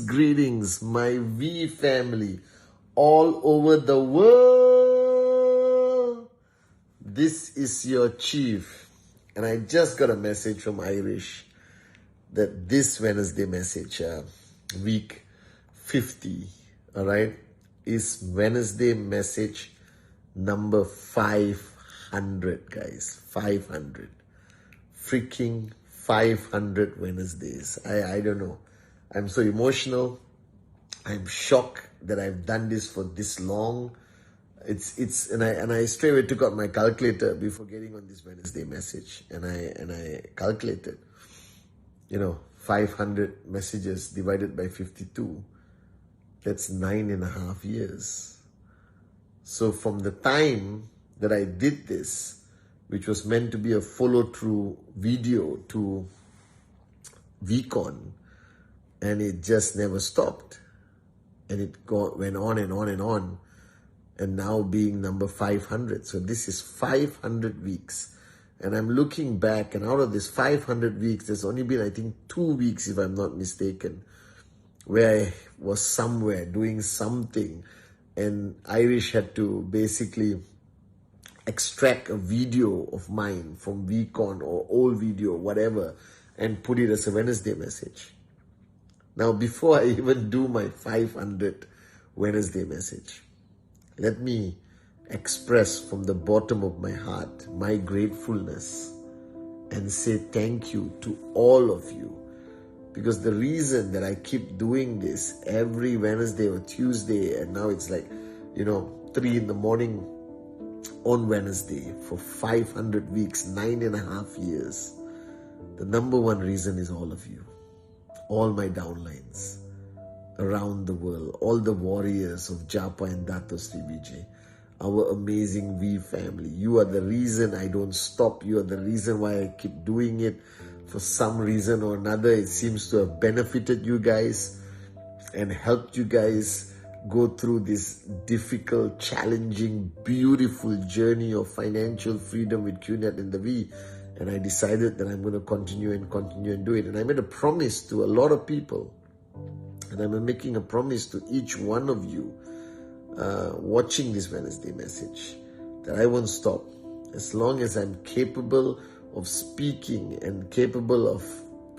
Greetings, my V family all over the world. This is your chief, and I just got a message from Irish that this Wednesday message, week 50, all right, is Wednesday message number 500, guys. 500. Freaking 500 Wednesdays. I don't know. I'm so emotional. I'm shocked that I've done this for this long. And I straight away took out my calculator before getting on this Wednesday message, and I calculated, 500 messages divided by 52. That's 9.5 years. So from the time that I did this, which was meant to be a follow-through video to VCon, and it just never stopped. And it went on and on and on. And now being number 500. So this is 500 weeks. And I'm looking back, and out of this 500 weeks, there's only been, I think, 2 weeks, if I'm not mistaken, where I was somewhere doing something, and Irish had to basically extract a video of mine from VCon or old video, whatever, and put it as a Wednesday message. Now, before I even do my 500 Wednesday message, let me express from the bottom of my heart my gratefulness and say thank you to all of you. Because the reason that I keep doing this every Wednesday or Tuesday, and now it's like, 3 in the morning on Wednesday for 500 weeks, 9.5 years, the number one reason is all of you. All my downlines around the world, all the warriors of Japa and Dato Sri Vijay, our amazing V family. You are the reason I don't stop. You are the reason why I keep doing it. For some reason or another, it seems to have benefited you guys and helped you guys go through this difficult, challenging, beautiful journey of financial freedom with Qnet and the V. And I decided that I'm going to continue and do it. And I made a promise to a lot of people. And I'm making a promise to each one of you watching this Wednesday message that I won't stop. As long as I'm capable of speaking and capable of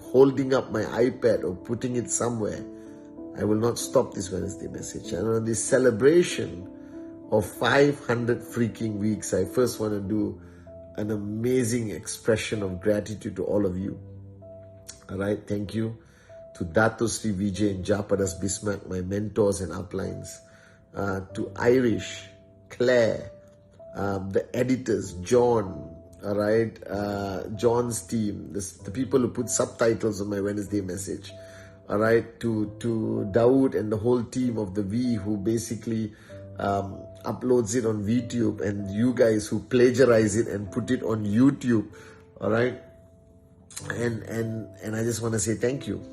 holding up my iPad or putting it somewhere, I will not stop this Wednesday message. And on this celebration of 500 freaking weeks, I first want to do an amazing expression of gratitude to all of you. All right, thank you to Dato Sri Vijay and Japadas Bismarck, my mentors and uplines. To Irish, Claire, the editors, John, all right, John's team, the people who put subtitles on my Wednesday message. All right, to Dawood and the whole team of the V who basically uploads it on VTube, and you guys who plagiarize it and put it on YouTube, all right? And I just want to say thank you.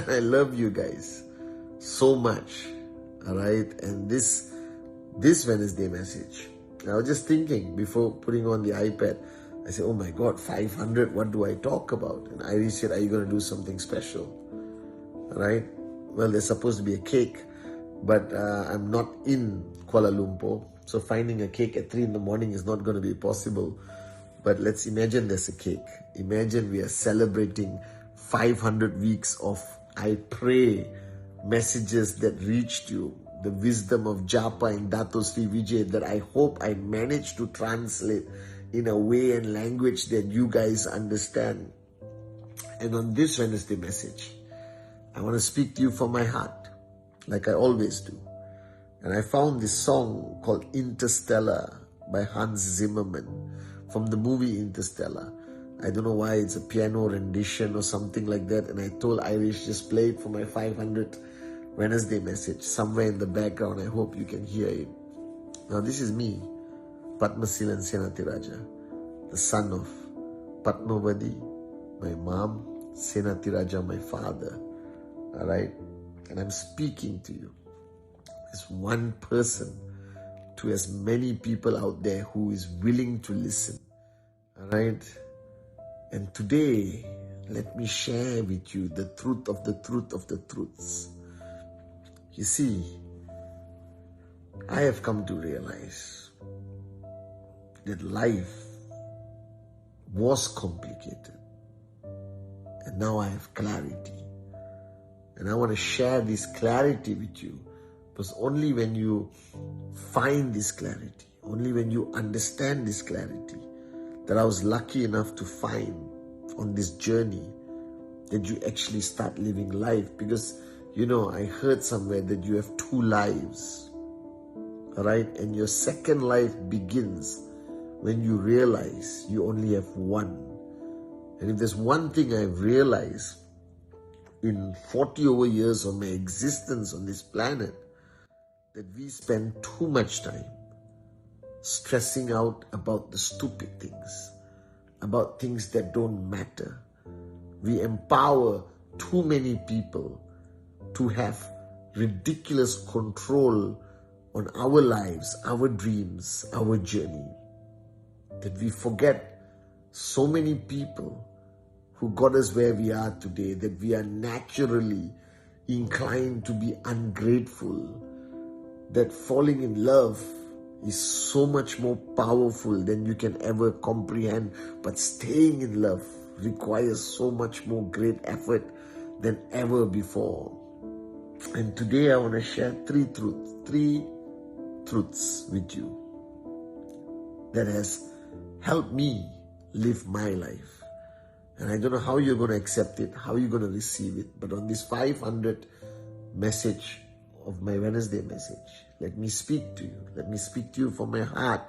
I love you guys so much, all right? And this Wednesday message, I was just thinking before putting on the iPad, I said, oh my God, 500, what do I talk about? And Iris said, are you going to do something special? All right? Well, there's supposed to be a cake, but I'm not in Kuala Lumpur, so finding a cake at 3 in the morning is not going to be possible. But let's imagine there's a cake. Imagine we are celebrating 500 weeks of, I pray, messages that reached you, the wisdom of Japa and Dato Sri Vijay that I hope I managed to translate in a way and language that you guys understand. And on this Wednesday message, I want to speak to you from my heart, like I always do. And I found this song called Interstellar by Hans Zimmerman from the movie Interstellar. I don't know why, it's a piano rendition or something like that. And I told Irish, just play it for my 500th Wednesday message somewhere in the background. I hope you can hear it. Now this is me, Padmasilan Senatiraja, the son of Padmavati, my mom, Senatiraja, my father. Alright? And I'm speaking to you as one person to as many people out there who is willing to listen. Alright? And today, let me share with you the truth of the truth of the truths. You see, I have come to realize that life was complicated. And now I have clarity. And I want to share this clarity with you. Because only when you find this clarity, only when you understand this clarity, that I was lucky enough to find on this journey, that you actually start living life. Because, you know, I heard somewhere that you have 2 lives. Alright? And your second life begins when you realize you only have one. And if there's one thing I've realized in 40 over years of my existence on this planet, that we spend too much time stressing out about the stupid things, about things that don't matter. We empower too many people to have ridiculous control on our lives, our dreams, our journey, that we forget so many people who got us where we are today, that we are naturally inclined to be ungrateful, that falling in love is so much more powerful than you can ever comprehend, but staying in love requires so much more great effort than ever before. And today I want to share 3 truths with you that has helped me live my life. And I don't know how you're going to accept it, how you're going to receive it, but on this 500th message of my Wednesday message, let me speak to you. Let me speak to you from my heart,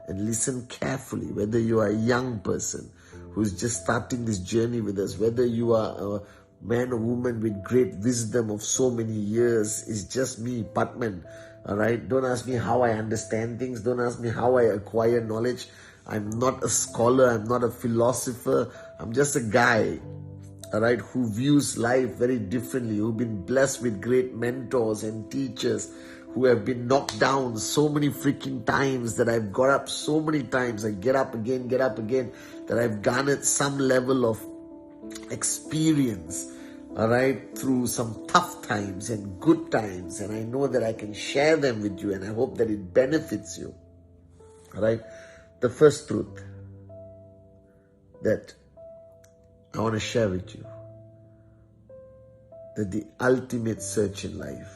and listen carefully. Whether you are a young person who's just starting this journey with us, whether you are a man or woman with great wisdom of so many years, it's just me, Patman. Alright, don't ask me how I understand things. Don't ask me how I acquire knowledge. I'm not a scholar. I'm not a philosopher. I'm just a guy, alright, who views life very differently, who've been blessed with great mentors and teachers, who have been knocked down so many freaking times, that I've got up so many times. I get up again, that I've garnered some level of experience, alright, through some tough times and good times. And I know that I can share them with you, and I hope that it benefits you. Alright, the first truth that I want to share with you, that the ultimate search in life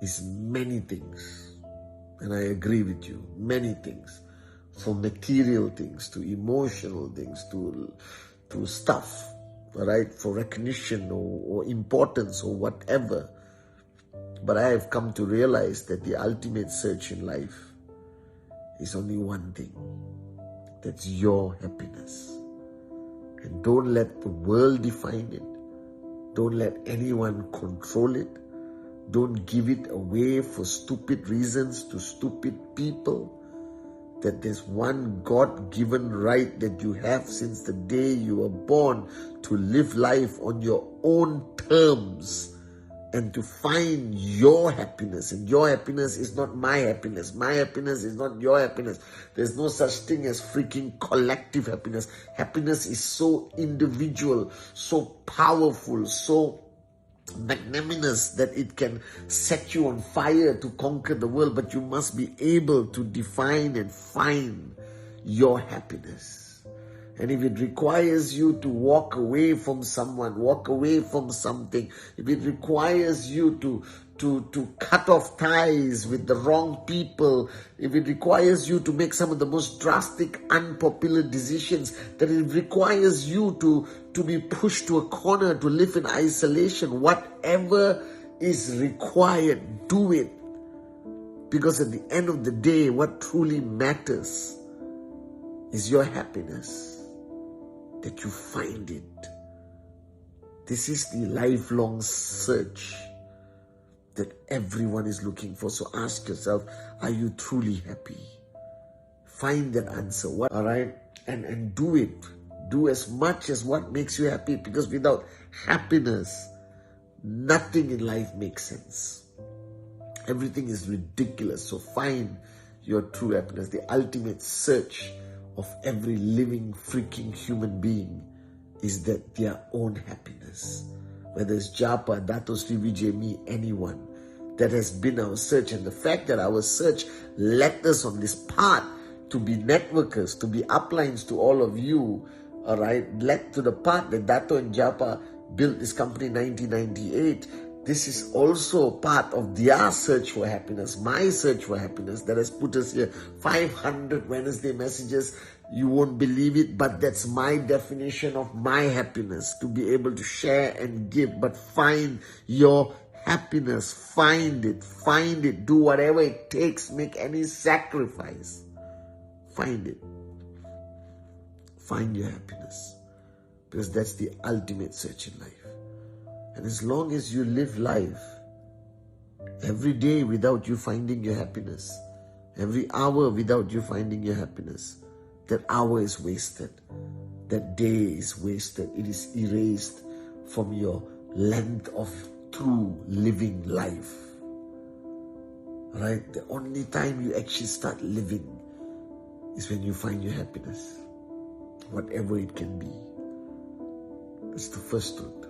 is many things. And I agree with you, many things. From material things to emotional things to stuff, alright, for recognition or importance or whatever. But I have come to realize that the ultimate search in life is only one thing. That's your happiness. And don't let the world define it. Don't let anyone control it. Don't give it away for stupid reasons to stupid people. That there's one God-given right that you have since the day you were born to live life on your own terms and to find your happiness. And your happiness is not my happiness. My happiness is not your happiness. There's no such thing as freaking collective happiness. Happiness is so individual, so powerful, so magnanimous that it can set you on fire to conquer the world. But you must be able to define and find your happiness. And if it requires you to walk away from someone, walk away from something, if it requires you to cut off ties with the wrong people, if it requires you to make some of the most drastic, unpopular decisions, that it requires you to be pushed to a corner, to live in isolation, whatever is required, do it. Because at the end of the day, what truly matters is your happiness, that you find it. This is the lifelong search that everyone is looking for. So ask yourself, are you truly happy? Find that answer. All right? And do it. Do as much as what makes you happy, because without happiness, nothing in life makes sense. Everything is ridiculous. So find your true happiness. The ultimate search of every living, freaking human being is that their own happiness. Whether it's Japa, Dato Sri Vijay, me, anyone, that has been our search. And the fact that our search led us on this path to be networkers, to be uplines to all of you, all right, led to the path that Dato and Japa built this company in 1998. This is also part of their search for happiness, my search for happiness, that has put us here. 500 Wednesday messages. You won't believe it, but that's my definition of my happiness, to be able to share and give. But find your happiness. Find it. Do whatever it takes. Make any sacrifice. Find it. Find your happiness, because that's the ultimate search in life. And as long as you live life every day without you finding your happiness, every hour without you finding your happiness, that hour is wasted. That day is wasted. It is erased from your length of true living life. Right? The only time you actually start living is when you find your happiness, whatever it can be. That's the first truth.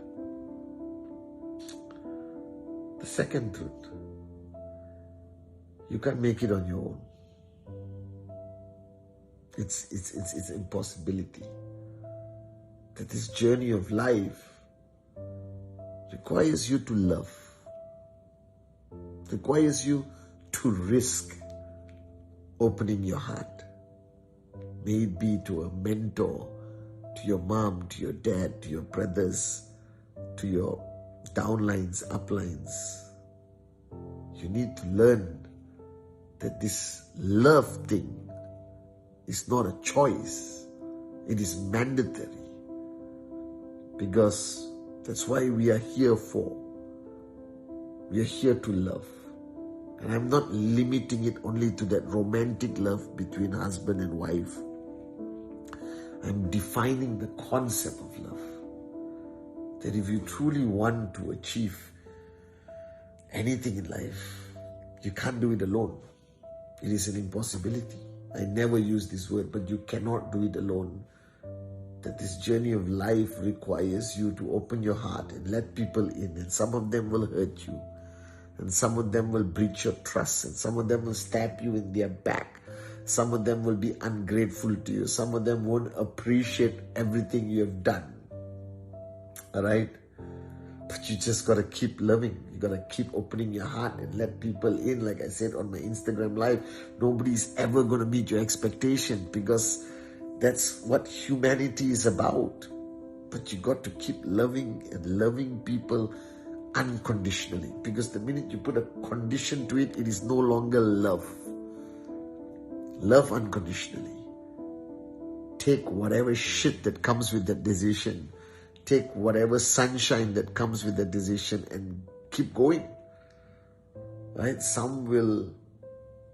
The second truth, you can't make it on your own. It's an impossibility. That this journey of life requires you to love, requires you to risk opening your heart. May it be to a mentor, to your mom, to your dad, to your brothers, to your downlines, uplines. You need to learn that this love thing is not a choice. It is mandatory. Because that's why we are here for. We are here to love. And I'm not limiting it only to that romantic love between husband and wife. I'm defining the concept of love. That if you truly want to achieve anything in life, you can't do it alone. It is an impossibility. I never use this word, but you cannot do it alone. That this journey of life requires you to open your heart and let people in. And some of them will hurt you. And some of them will breach your trust. And some of them will stab you in their back. Some of them will be ungrateful to you. Some of them won't appreciate everything you have done. Alright? But you just got to keep loving. You got to keep opening your heart and let people in. Like I said on my Instagram live, nobody's ever going to meet your expectation, because that's what humanity is about. But you got to keep loving and loving people unconditionally. Because the minute you put a condition to it, it is no longer love. Love unconditionally. Take whatever shit that comes with that decision. Take whatever sunshine that comes with that decision and keep going. Right? Some will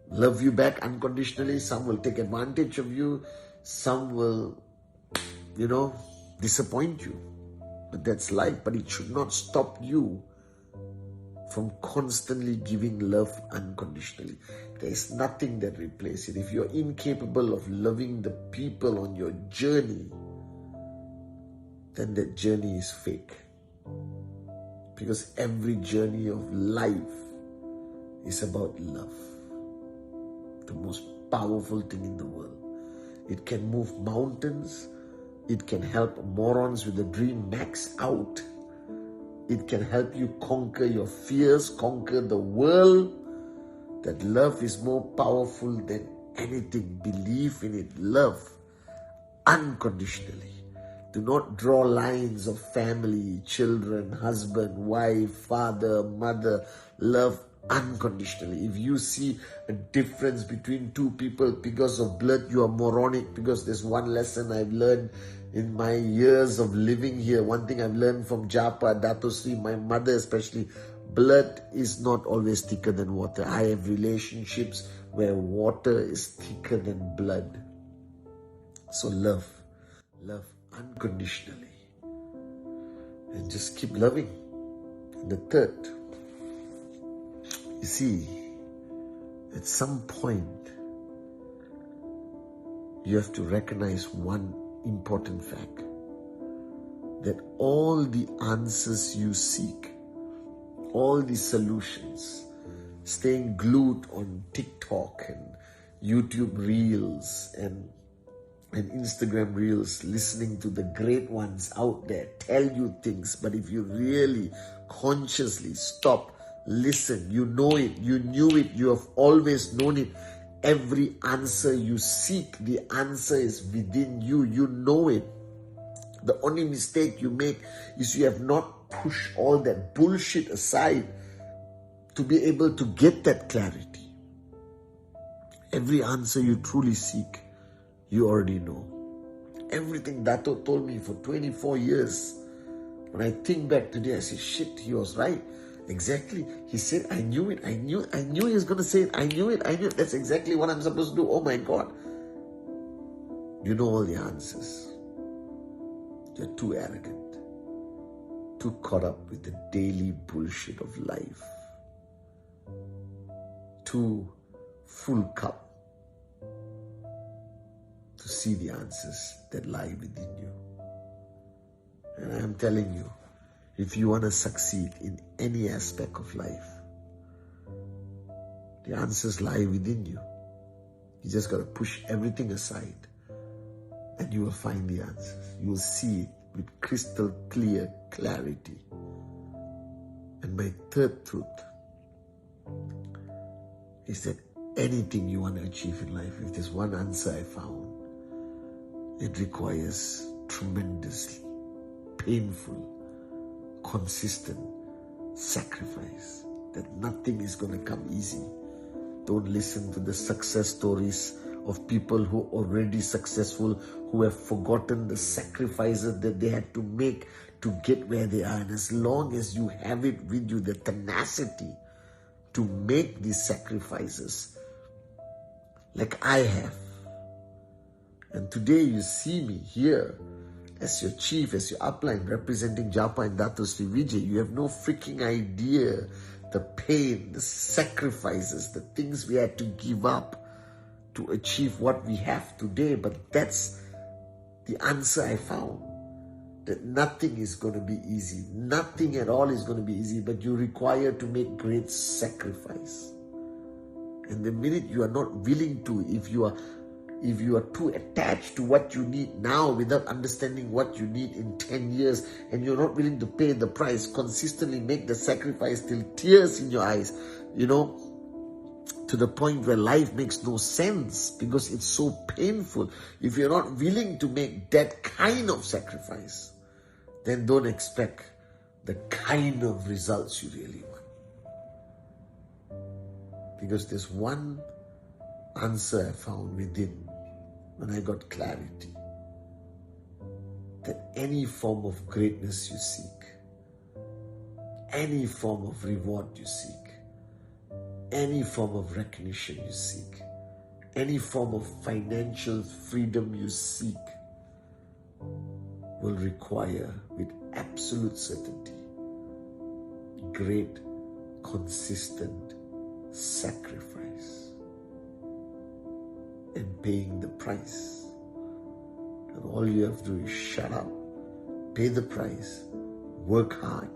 love you back unconditionally. Some will take advantage of you. Some will, disappoint you. But that's life. But it should not stop you from constantly giving love unconditionally. There is nothing that replaces it. If you're incapable of loving the people on your journey, then that journey is fake. Because every journey of life is about love. The most powerful thing in the world. It can move mountains. It can help morons with a dream max out. It can help you conquer your fears, conquer the world. That love is more powerful than anything. Believe in it. Love unconditionally. Do not draw lines of family, children, husband, wife, father, mother. Love unconditionally. If you see a difference between two people because of blood, you are moronic. Because there's one lesson I've learned in my years of living here. One thing I've learned from Japa, Dato Sri, my mother especially, blood is not always thicker than water. I have relationships where water is thicker than blood. So love unconditionally. And just keep loving. And the third, you see, at some point, you have to recognize one important fact, that all the answers you seek, all the solutions, staying glued on TikTok and YouTube Reels and Instagram Reels, listening to the great ones out there tell you things, but if you really consciously stop, listen, you know it, you knew it, you have always known it. Every answer you seek, the answer is within you. You know it. The only mistake you make is you have not pushed all that bullshit aside to be able to get that clarity. Every answer you truly seek, you already know. Everything Dato told me for 24 years, when I think back today, I say, shit, he was right. Exactly. He said, I knew it. I knew he was going to say it. I knew it. That's exactly what I'm supposed to do. Oh my God. You know all the answers. You're too arrogant, too caught up with the daily bullshit of life, too full cup to see the answers that lie within you. And I'm telling you, if you want to succeed in any aspect of life, the answers lie within you. You just got to push everything aside and you will find the answers. You will see it with crystal clear clarity. And my third truth is that anything you want to achieve in life, if there's one answer I found, it requires tremendously painful, consistent sacrifice. That nothing is going to come easy. Don't listen to the success stories of people who are already successful, who have forgotten the sacrifices that they had to make to get where they are. And as long as you have it with you, the tenacity to make these sacrifices, like I have, and today you see me here as your chief, as your upline, representing Japa and Dato Sri Vijay, you have no freaking idea the pain, the sacrifices, the things we had to give up to achieve what we have today. But that's the answer I found, that nothing is going to be easy. Nothing at all is going to be easy, but you require to make great sacrifice. And the minute you are not willing to, if you are too attached to what you need now without understanding what you need in 10 years, and you're not willing to pay the price, consistently make the sacrifice till tears in your eyes, to the point where life makes no sense because it's so painful. If you're not willing to make that kind of sacrifice, then don't expect the kind of results you really want. Because there's one answer I found within when I got clarity, that any form of greatness you seek, any form of reward you seek, any form of recognition you seek, any form of financial freedom you seek, will require with absolute certainty great, consistent sacrifice and paying the price. And all you have to do is shut up, pay the price, work hard,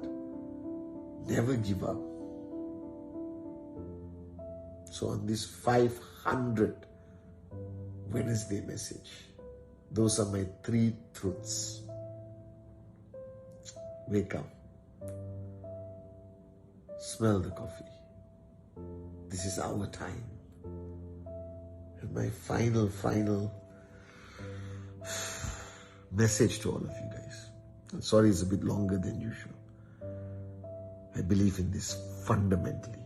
never give up. So on this 500 Wednesday message, those are my 3 truths. Wake up. Smell the coffee. This is our time. And my final message to all of you guys. I'm sorry it's a bit longer than usual. I believe in this fundamentally.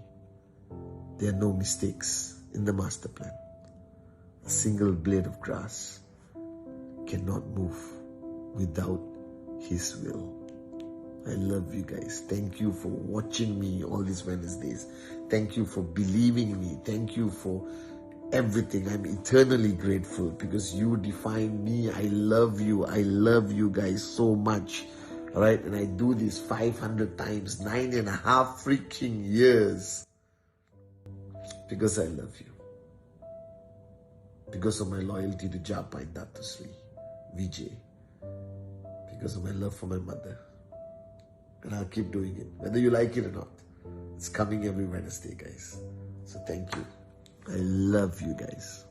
There are no mistakes in the master plan. A single blade of grass cannot move without His will. I love you guys. Thank you for watching me all these Wednesdays. Thank you for believing in me. Thank you for everything. I'm eternally grateful because you define me. I love you. I love you guys so much. All right. And I do this 500 times, 9.5 freaking years because I love you. Because of my loyalty to Japa and Datu Sri, Vijay. Because of my love for my mother. And I'll keep doing it, whether you like it or not. It's coming every Wednesday, guys. So thank you. I love you guys.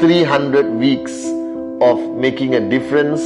300 weeks of making a difference